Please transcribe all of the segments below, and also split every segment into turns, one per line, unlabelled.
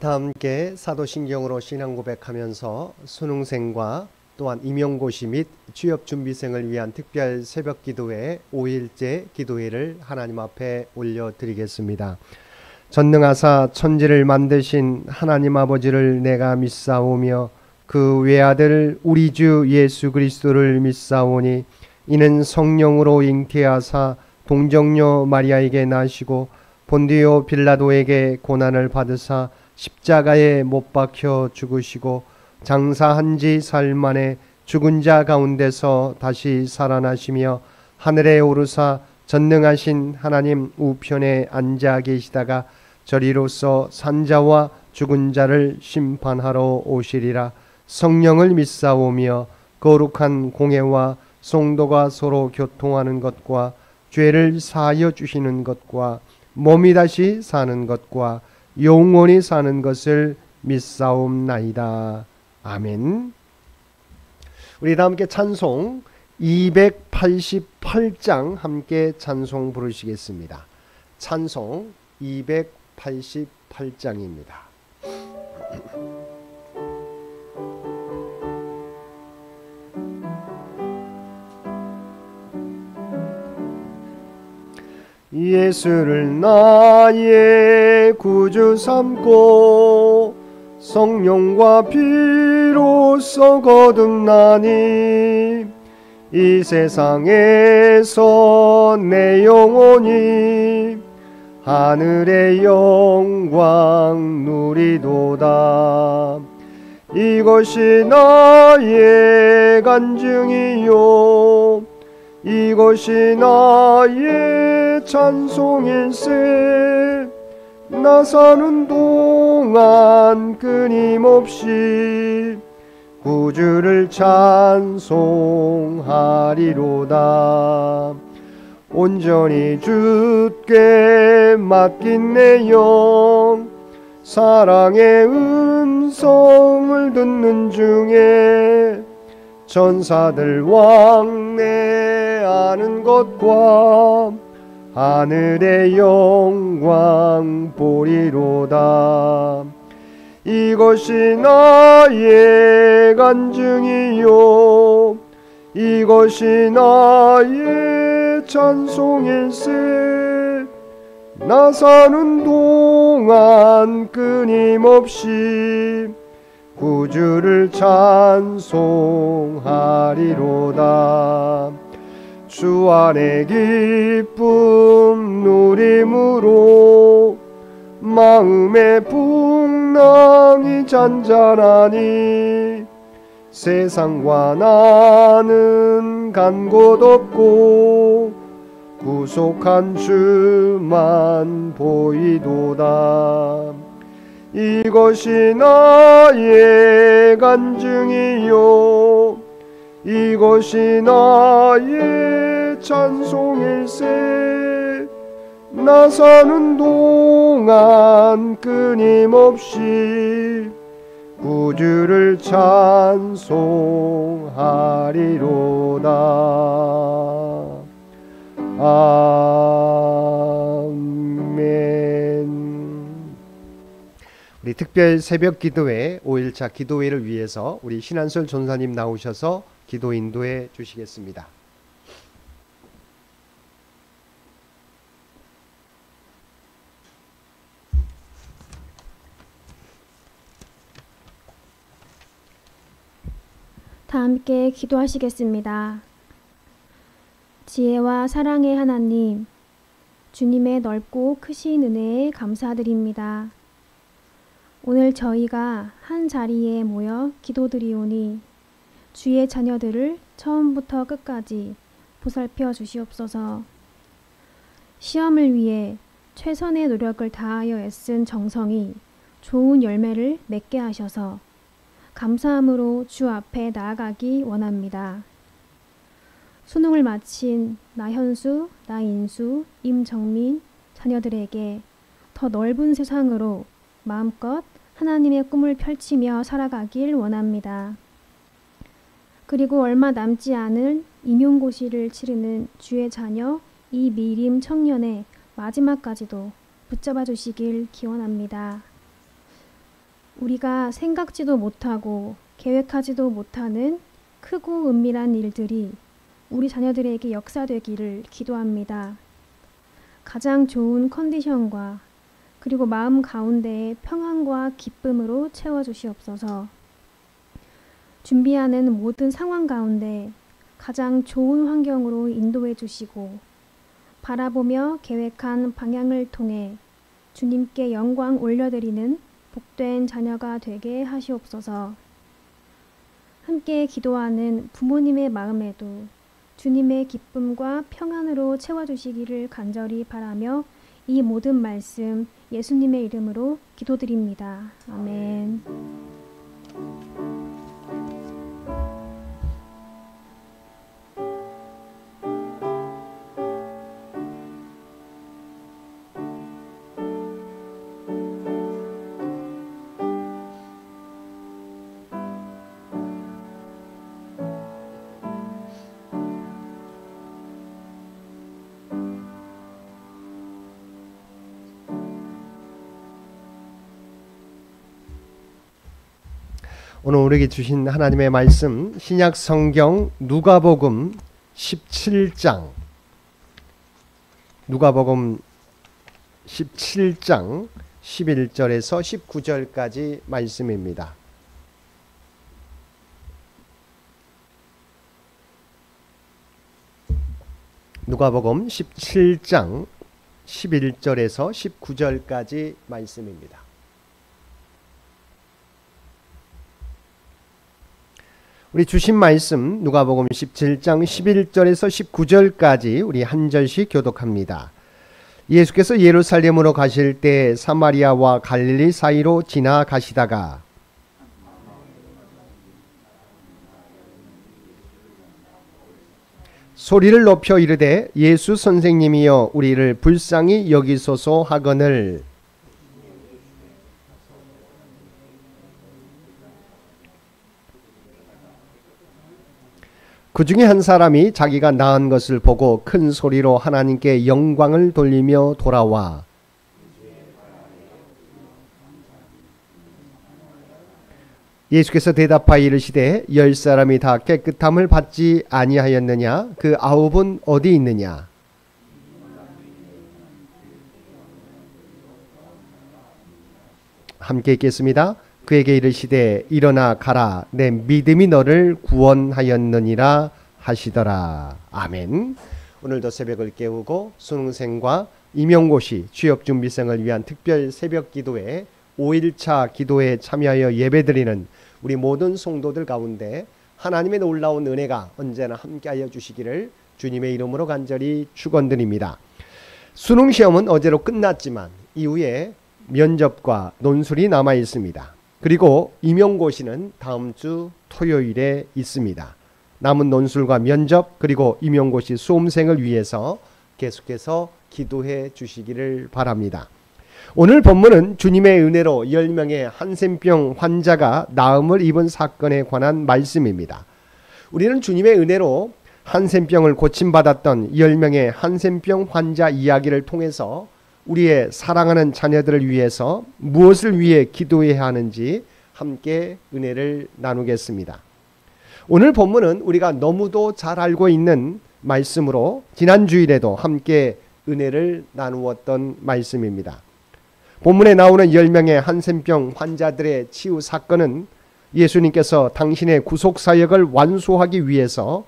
다 함께 사도신경으로 신앙 고백하면서 수능생과 또한 임용고시 및 취업준비생을 위한 특별 새벽기도회 5일째 기도회를 하나님 앞에 올려드리겠습니다. 전능하사 천지를 만드신 하나님 아버지를 내가 믿사오며 그 외아들 우리 주 예수 그리스도를 믿사오니 이는 성령으로 잉태하사 동정녀 마리아에게 나시고 본디오 빌라도에게 고난을 받으사 십자가에 못 박혀 죽으시고 장사한 지 사흘 만에 죽은 자 가운데서 다시 살아나시며 하늘에 오르사 전능하신 하나님 우편에 앉아 계시다가 저리로서 산자와 죽은 자를 심판하러 오시리라. 성령을 믿사오며 거룩한 공회와 성도가 서로 교통하는 것과 죄를 사하여 주시는 것과 몸이 다시 사는 것과 영원히 사는 것을 믿사옵나이다. 아멘. 우리 다 함께 찬송 288장 함께 찬송 부르시겠습니다. 찬송 288장입니다. 예수를 나의 구주 삼고 성령과 피로써 거듭나니 이 세상에서 내 영혼이 하늘의 영광 누리도다. 이것이 나의 간증이요 이것이 나의 찬송일세. 나 사는 동안 끊임없이 구주를 찬송하리로다. 온전히 주께 맡긴 내 영 사랑의 음성을 듣는 중에 천사들 왕래하는 것과 하늘의 영광 보리로다. 이것이 나의 간증이요 이것이 나의 찬송일세. 나 사는 동안 끊임없이 구주를 찬송하리로다. 주 안에 기쁨 누림으로 마음의 풍랑이 잔잔하니 세상과 나는 간 곳 없고 구속한 주만 보이도다. 이것이 나의 간증이요 이것이 나의 찬송일세. 나 사는 동안 끊임없이 구주를 찬송하리로다. 아멘. 우리 특별 새벽 기도회 5일차 기도회를 위해서 우리 신한솔 전사님 나오셔서 기도 인도해 주시겠습니다.
다 함께 기도하시겠습니다. 지혜와 사랑의 하나님, 주님의 넓고 크신 은혜에 감사드립니다. 오늘 저희가 한 자리에 모여 기도드리오니 주의 자녀들을 처음부터 끝까지 보살펴 주시옵소서. 시험을 위해 최선의 노력을 다하여 애쓴 정성이 좋은 열매를 맺게 하셔서 감사함으로 주 앞에 나아가기 원합니다. 수능을 마친 나현수, 나인수, 임정민 자녀들에게 더 넓은 세상으로 마음껏 하나님의 꿈을 펼치며 살아가길 원합니다. 그리고 얼마 남지 않은 임용고시를 치르는 주의 자녀 이미림 청년의 마지막까지도 붙잡아 주시길 기원합니다. 우리가 생각지도 못하고 계획하지도 못하는 크고 은밀한 일들이 우리 자녀들에게 역사되기를 기도합니다. 가장 좋은 컨디션과 그리고 마음 가운데의 평안과 기쁨으로 채워주시옵소서. 준비하는 모든 상황 가운데 가장 좋은 환경으로 인도해 주시고 바라보며 계획한 방향을 통해 주님께 영광 올려드리는 복된 자녀가 되게 하시옵소서. 함께 기도하는 부모님의 마음에도 주님의 기쁨과 평안으로 채워주시기를 간절히 바라며 이 모든 말씀 예수님의 이름으로 기도드립니다. 아멘.
오늘 우리에게 주신 하나님의 말씀 신약 성경 누가복음 17장 11절에서 19절까지 말씀입니다. 누가복음 17장 11절에서 19절까지 말씀입니다. 우리 주신 말씀 누가복음 17장 11절에서 19절까지 우리 한 절씩 교독합니다. 예수께서 예루살렘으로 가실 때 사마리아와 갈릴리 사이로 지나가시다가 소리를 높여 이르되 예수 선생님이여 우리를 불쌍히 여기소서 하거늘 그 중에 한 사람이 자기가 낳은 것을 보고 큰 소리로 하나님께 영광을 돌리며 돌아와 예수께서 대답하여 이르시되 10사람이 다 깨끗함을 받지 아니하였느냐? 그 9은 어디 있느냐? 함께 읽겠습니다. 그에게 이르시되 일어나 가라 내 믿음이 너를 구원하였느니라 하시더라. 아멘. 오늘도 새벽을 깨우고 수능생과 임용고시 취업준비생을 위한 특별 새벽 기도회 5일차 기도에 참여하여 예배드리는 우리 모든 성도들 가운데 하나님의 놀라운 은혜가 언제나 함께하여 주시기를 주님의 이름으로 간절히 축원드립니다. 수능시험은 어제로 끝났지만 이후에 면접과 논술이 남아 있습니다. 그리고 임용고시는 다음 주 토요일에 있습니다. 남은 논술과 면접 그리고 임용고시 수험생을 위해서 계속해서 기도해 주시기를 바랍니다. 오늘 본문은 주님의 은혜로 10명의 한센병 환자가 나음을 입은 사건에 관한 말씀입니다. 우리는 주님의 은혜로 한센병을 고침받았던 10명의 한센병 환자 이야기를 통해서 우리의 사랑하는 자녀들을 위해서 무엇을 위해 기도해야 하는지 함께 은혜를 나누겠습니다. 오늘 본문은 우리가 너무도 잘 알고 있는 말씀으로 지난 주일에도 함께 은혜를 나누었던 말씀입니다. 본문에 나오는 10명의 한센병 환자들의 치유 사건은 예수님께서 당신의 구속사역을 완수하기 위해서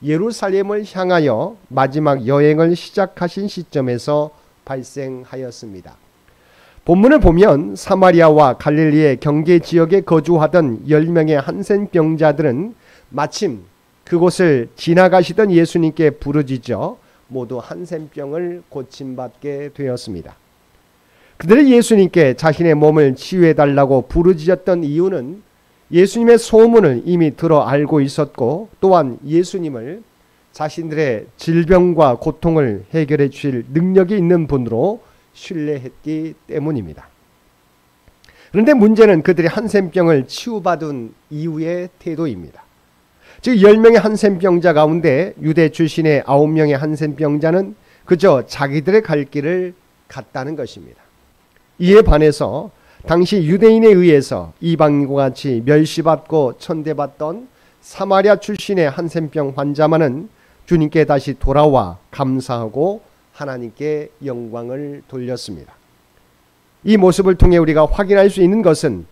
예루살렘을 향하여 마지막 여행을 시작하신 시점에서 발생하였습니다. 본문을 보면 사마리아와 갈릴리의 경계 지역에 거주하던 10명의 한센병자들은 마침 그곳을 지나가시던 예수님께 부르짖어 모두 한센병을 고침받게 되었습니다. 그들이 예수님께 자신의 몸을 치유해달라고 부르짖었던 이유는 예수님의 소문을 이미 들어 알고 있었고 또한 예수님을 자신들의 질병과 고통을 해결해 주실 능력이 있는 분으로 신뢰했기 때문입니다. 그런데 문제는 그들이 한센병을 치유받은 이후의 태도입니다. 즉 10명의 한센병자 가운데 유대 출신의 9명의 한센병자는 그저 자기들의 갈 길을 갔다는 것입니다. 이에 반해서 당시 유대인에 의해서 이방인과 같이 멸시받고 천대받던 사마리아 출신의 한센병 환자만은 주님께 다시 돌아와 감사하고 하나님께 영광을 돌렸습니다. 이 모습을 통해 우리가 확인할 수 있는 것은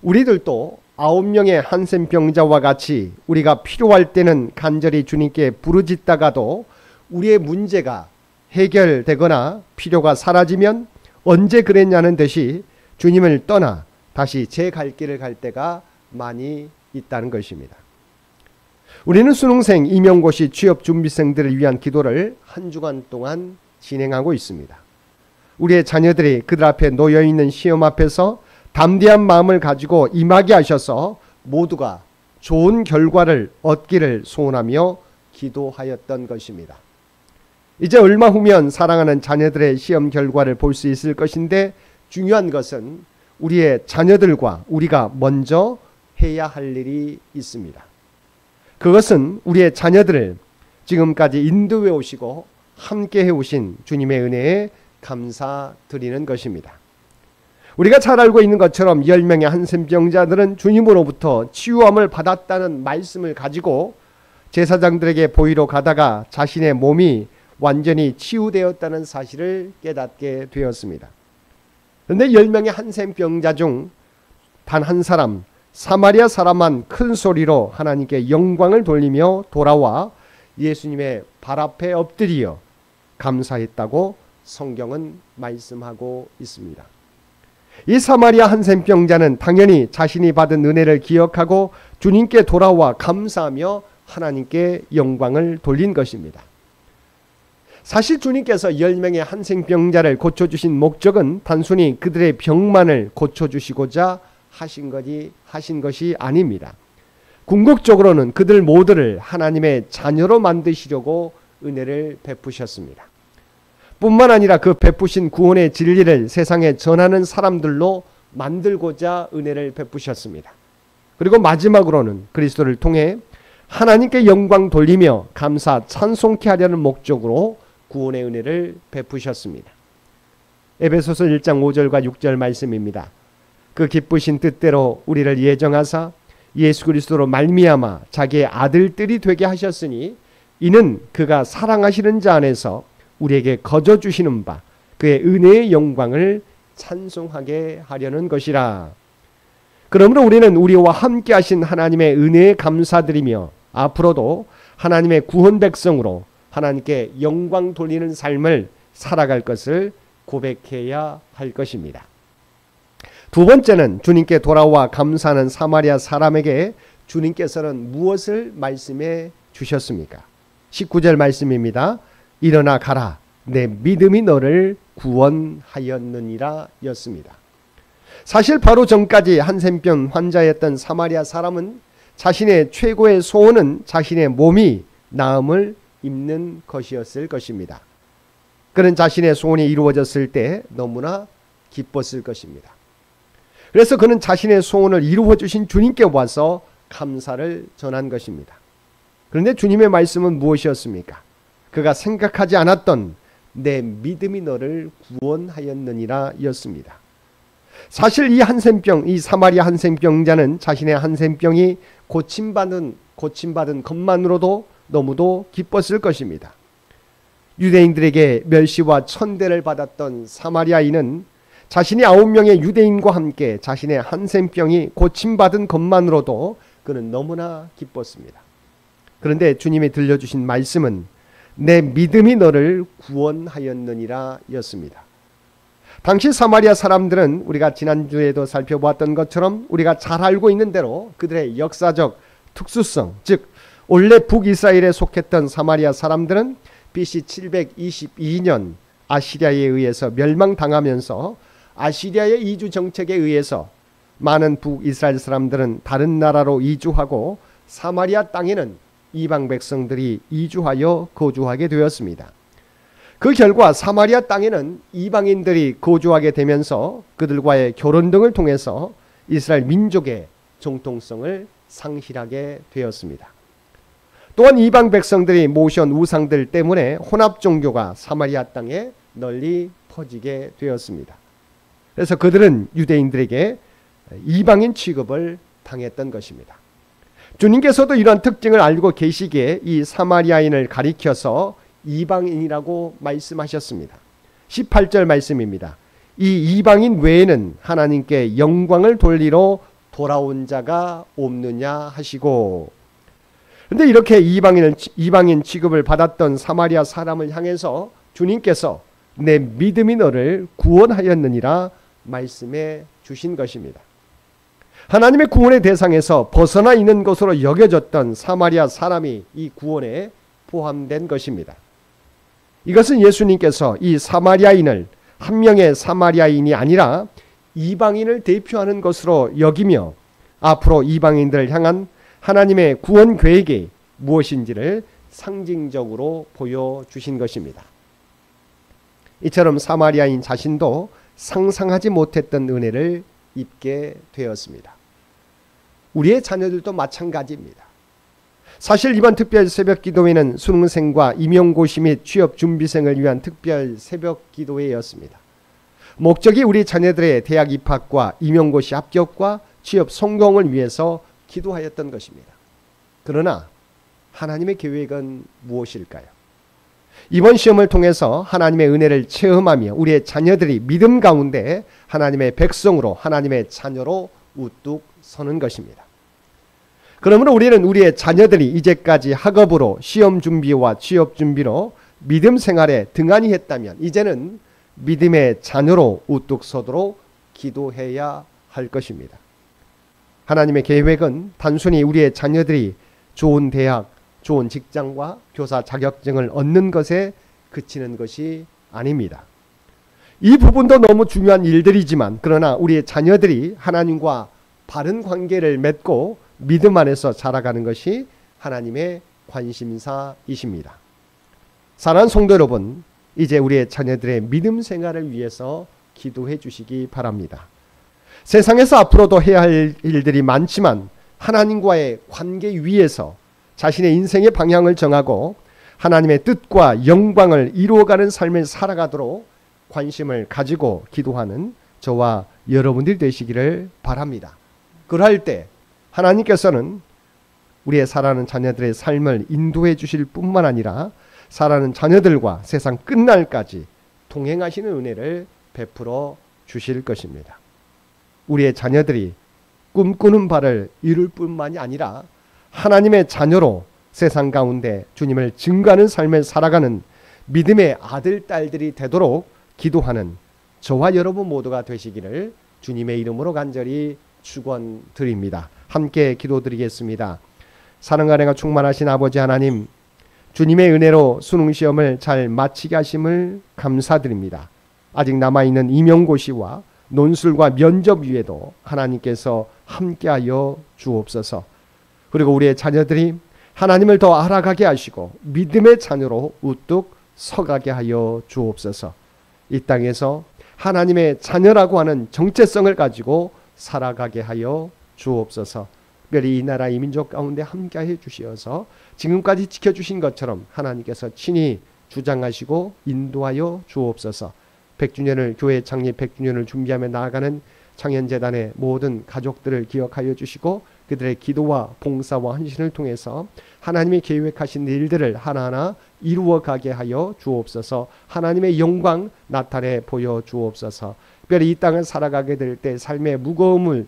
우리들도 9명의 한센병자와 같이 우리가 필요할 때는 간절히 주님께 부르짖다가도 우리의 문제가 해결되거나 필요가 사라지면 언제 그랬냐는 듯이 주님을 떠나 다시 제 갈 길을 갈 때가 많이 있다는 것입니다. 우리는 수능생, 임용고시 취업 준비생들을 위한 기도를 한 주간 동안 진행하고 있습니다. 우리의 자녀들이 그들 앞에 놓여있는 시험 앞에서 담대한 마음을 가지고 임하게 하셔서 모두가 좋은 결과를 얻기를 소원하며 기도하였던 것입니다. 이제 얼마 후면 사랑하는 자녀들의 시험 결과를 볼 수 있을 것인데 중요한 것은 우리의 자녀들과 우리가 먼저 해야 할 일이 있습니다. 그것은 우리의 자녀들을 지금까지 인도해 오시고 함께 해오신 주님의 은혜에 감사드리는 것입니다. 우리가 잘 알고 있는 것처럼 10명의 한센병자들은 주님으로부터 치유함을 받았다는 말씀을 가지고 제사장들에게 보이러 가다가 자신의 몸이 완전히 치유되었다는 사실을 깨닫게 되었습니다. 그런데 10명의 한센병자 중 단 한 사람, 사마리아 사람만 큰 소리로 하나님께 영광을 돌리며 돌아와 예수님의 발 앞에 엎드려 감사했다고 성경은 말씀하고 있습니다. 이 사마리아 한센병자는 당연히 자신이 받은 은혜를 기억하고 주님께 돌아와 감사하며 하나님께 영광을 돌린 것입니다. 사실 주님께서 10명의 한센병자를 고쳐주신 목적은 단순히 그들의 병만을 고쳐주시고자 하신 것이 아닙니다. 궁극적으로는 그들 모두를 하나님의 자녀로 만드시려고 은혜를 베푸셨습니다. 뿐만 아니라 그 베푸신 구원의 진리를 세상에 전하는 사람들로 만들고자 은혜를 베푸셨습니다. 그리고 마지막으로는 그리스도를 통해 하나님께 영광 돌리며 감사 찬송케 하려는 목적으로 구원의 은혜를 베푸셨습니다. 에베소서 1장 5절과 6절 말씀입니다. 그 기쁘신 뜻대로 우리를 예정하사 예수 그리스도로 말미암아 자기의 아들들이 되게 하셨으니 이는 그가 사랑하시는 자 안에서 우리에게 거저 주시는 바 그의 은혜의 영광을 찬송하게 하려는 것이라. 그러므로 우리는 우리와 함께 하신 하나님의 은혜에 감사드리며 앞으로도 하나님의 구원 백성으로 하나님께 영광 돌리는 삶을 살아갈 것을 고백해야 할 것입니다. 두 번째는 주님께 돌아와 감사하는 사마리아 사람에게 주님께서는 무엇을 말씀해 주셨습니까? 19절 말씀입니다. 일어나 가라. 내 믿음이 너를 구원하였느니라 였습니다. 사실 바로 전까지 한센병 환자였던 사마리아 사람은 자신의 최고의 소원은 자신의 몸이 나음을 입는 것이었을 것입니다. 그는 자신의 소원이 이루어졌을 때 너무나 기뻤을 것입니다. 그래서 그는 자신의 소원을 이루어 주신 주님께 와서 감사를 전한 것입니다. 그런데 주님의 말씀은 무엇이었습니까? 그가 생각하지 않았던 내 믿음이 너를 구원하였느니라 였습니다. 사실 이 사마리아 한센병자는 자신의 한센병이 고침받은 것만으로도 너무도 기뻤을 것입니다. 유대인들에게 멸시와 천대를 받았던 사마리아인은 자신이 9명의 유대인과 함께 자신의 한센병이 고침받은 것만으로도 그는 너무나 기뻤습니다. 그런데 주님이 들려주신 말씀은 내 믿음이 너를 구원하였느니라 였습니다. 당시 사마리아 사람들은 우리가 지난주에도 살펴보았던 것처럼 우리가 잘 알고 있는 대로 그들의 역사적 특수성, 즉 원래 북이스라엘에 속했던 사마리아 사람들은 BC 722년 아시리아에 의해서 멸망당하면서 아시리아의 이주 정책에 의해서 많은 북이스라엘 사람들은 다른 나라로 이주하고 사마리아 땅에는 이방 백성들이 이주하여 거주하게 되었습니다. 그 결과 사마리아 땅에는 이방인들이 거주하게 되면서 그들과의 결혼 등을 통해서 이스라엘 민족의 정통성을 상실하게 되었습니다. 또한 이방 백성들이 모셔온 우상들 때문에 혼합 종교가 사마리아 땅에 널리 퍼지게 되었습니다. 그래서 그들은 유대인들에게 이방인 취급을 당했던 것입니다. 주님께서도 이러한 특징을 알고 계시기에 이 사마리아인을 가리켜서 이방인이라고 말씀하셨습니다. 18절 말씀입니다. 이 이방인 외에는 하나님께 영광을 돌리러 돌아온 자가 없느냐 하시고. 그런데 이렇게 이방인 취급을 받았던 사마리아 사람을 향해서 주님께서 내 믿음이 너를 구원하였느니라 말씀해 주신 것입니다. 하나님의 구원의 대상에서 벗어나 있는 것으로 여겨졌던 사마리아 사람이 이 구원에 포함된 것입니다. 이것은 예수님께서 이 사마리아인을 한 명의 사마리아인이 아니라 이방인을 대표하는 것으로 여기며 앞으로 이방인들을 향한 하나님의 구원 계획이 무엇인지를 상징적으로 보여주신 것입니다. 이처럼 사마리아인 자신도 상상하지 못했던 은혜를 입게 되었습니다. 우리의 자녀들도 마찬가지입니다. 사실 이번 특별 새벽 기도회는 수능생과 임용고시 및 취업 준비생을 위한 특별 새벽 기도회였습니다. 목적이 우리 자녀들의 대학 입학과 임용고시 합격과 취업 성공을 위해서 기도하였던 것입니다. 그러나 하나님의 계획은 무엇일까요? 이번 시험을 통해서 하나님의 은혜를 체험하며 우리의 자녀들이 믿음 가운데 하나님의 백성으로 하나님의 자녀로 우뚝 서는 것입니다. 그러므로 우리는 우리의 자녀들이 이제까지 학업으로 시험 준비와 취업 준비로 믿음 생활에 등한히 했다면 이제는 믿음의 자녀로 우뚝 서도록 기도해야 할 것입니다. 하나님의 계획은 단순히 우리의 자녀들이 좋은 대학, 좋은 직장과 교사 자격증을 얻는 것에 그치는 것이 아닙니다. 이 부분도 너무 중요한 일들이지만 그러나 우리의 자녀들이 하나님과 바른 관계를 맺고 믿음 안에서 자라가는 것이 하나님의 관심사이십니다. 사랑하는 성도 여러분, 이제 우리의 자녀들의 믿음 생활을 위해서 기도해 주시기 바랍니다. 세상에서 앞으로도 해야 할 일들이 많지만 하나님과의 관계 위에서 자신의 인생의 방향을 정하고 하나님의 뜻과 영광을 이루어가는 삶을 살아가도록 관심을 가지고 기도하는 저와 여러분들이 되시기를 바랍니다. 그럴 때 하나님께서는 우리의 사랑하는 자녀들의 삶을 인도해 주실 뿐만 아니라 사랑하는 자녀들과 세상 끝날까지 동행하시는 은혜를 베풀어 주실 것입니다. 우리의 자녀들이 꿈꾸는 바를 이룰 뿐만이 아니라 하나님의 자녀로 세상 가운데 주님을 증거하는 삶을 살아가는 믿음의 아들, 딸들이 되도록 기도하는 저와 여러분 모두가 되시기를 주님의 이름으로 간절히 축원드립니다. 함께 기도드리겠습니다. 사랑과 은혜가 충만하신 아버지 하나님, 주님의 은혜로 수능시험을 잘 마치게 하심을 감사드립니다. 아직 남아있는 임용고시와 논술과 면접 위에도 하나님께서 함께하여 주옵소서. 그리고 우리의 자녀들이 하나님을 더 알아가게 하시고 믿음의 자녀로 우뚝 서가게 하여 주옵소서. 이 땅에서 하나님의 자녀라고 하는 정체성을 가지고 살아가게 하여 주옵소서. 특별히 이 나라 이 민족 가운데 함께해 주시어서 지금까지 지켜주신 것처럼 하나님께서 친히 주장하시고 인도하여 주옵소서. 100주년을 교회 창립 100주년을 준비하며 나아가는 창현재단의 모든 가족들을 기억하여 주시고 그들의 기도와 봉사와 헌신을 통해서 하나님이 계획하신 일들을 하나하나 이루어가게 하여 주옵소서. 하나님의 영광 나타내 보여 주옵소서. 특별히 이 땅을 살아가게 될 때 삶의 무거운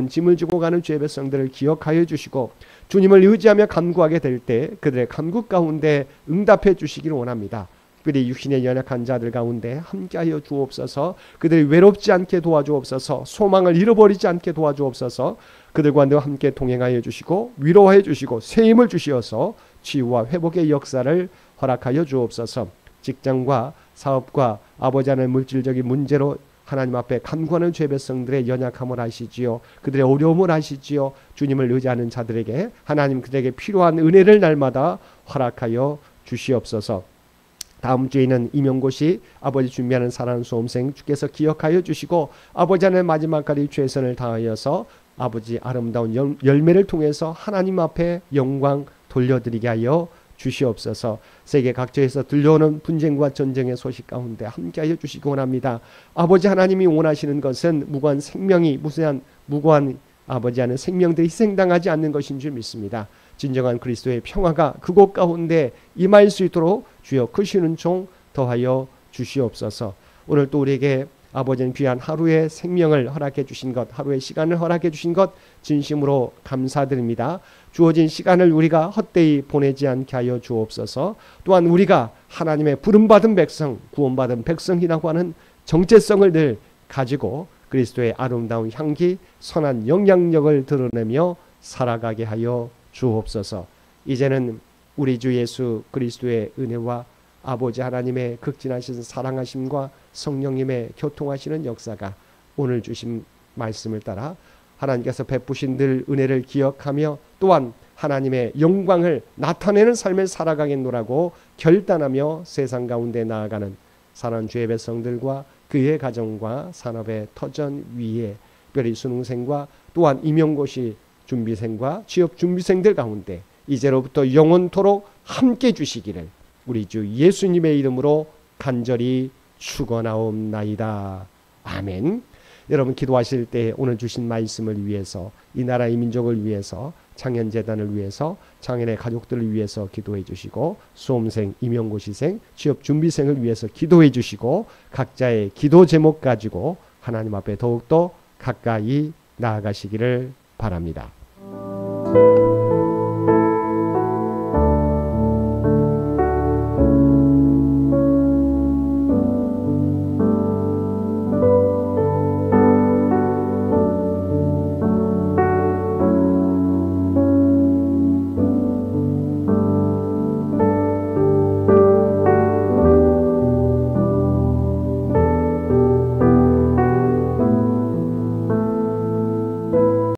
짐을 지고 가는 주의 백성들을 기억하여 주시고 주님을 의지하며 간구하게 될 때 그들의 간구 가운데 응답해 주시기를 원합니다. 특별히 육신의 연약한 자들 가운데 함께하여 주옵소서. 그들이 외롭지 않게 도와주옵소서. 소망을 잃어버리지 않게 도와주옵소서. 그들과 늘 함께 동행하여 주시고 위로하여 주시고 새 힘을 주시어서 치유와 회복의 역사를 허락하여 주옵소서. 직장과 사업과 아버지 하나님의 물질적인 문제로 하나님 앞에 간구하는 죄 백성들의 연약함을 아시지요. 그들의 어려움을 아시지요. 주님을 의지하는 자들에게 하나님 그들에게 필요한 은혜를 날마다 허락하여 주시옵소서. 다음 주에는 임용고시 아버지 준비하는 사랑하는 수험생 주께서 기억하여 주시고 아버지 하나님 마지막까지 최선을 다하여서 아버지 아름다운 열매를 통해서 하나님 앞에 영광 돌려드리게 하여 주시옵소서. 세계 각처에서 들려오는 분쟁과 전쟁의 소식 가운데 함께하여 주시기 원합니다. 아버지 하나님이 원하시는 것은 무고한 생명이 무고한 아버지 하는 생명들이 희생당하지 않는 것인 줄 믿습니다. 진정한 그리스도의 평화가 그곳 가운데 임할 수 있도록 주여 크시는 종 더하여 주시옵소서. 오늘 또 우리에게 아버지는 귀한 하루의 생명을 허락해 주신 것, 하루의 시간을 허락해 주신 것 진심으로 감사드립니다. 주어진 시간을 우리가 헛되이 보내지 않게 하여 주옵소서. 또한 우리가 하나님의 부름받은 백성, 구원받은 백성이라고 하는 정체성을 늘 가지고 그리스도의 아름다운 향기, 선한 영향력을 드러내며 살아가게 하여 주옵소서. 이제는 우리 주 예수 그리스도의 은혜와 아버지 하나님의 극진하신 사랑하심과 성령님의 교통하시는 역사가 오늘 주신 말씀을 따라 하나님께서 베푸신 늘 은혜를 기억하며 또한 하나님의 영광을 나타내는 삶을 살아가겠노라고 결단하며 세상 가운데 나아가는 사랑하는 주의 백성들과 그의 가정과 산업의 터전 위에 특별히 수능생과 또한 임용고시 준비생과 취업 준비생들 가운데 이제로부터 영원토록 함께 주시기를 우리 주 예수님의 이름으로 간절히 축원하옵나이다. 아멘. 여러분 기도하실 때 오늘 주신 말씀을 위해서 이 나라의 민족을 위해서 창현재단을 위해서 창현의 가족들을 위해서 기도해 주시고 수험생, 임용고시생, 취업준비생을 위해서 기도해 주시고 각자의 기도 제목 가지고 하나님 앞에 더욱더 가까이 나아가시기를 바랍니다.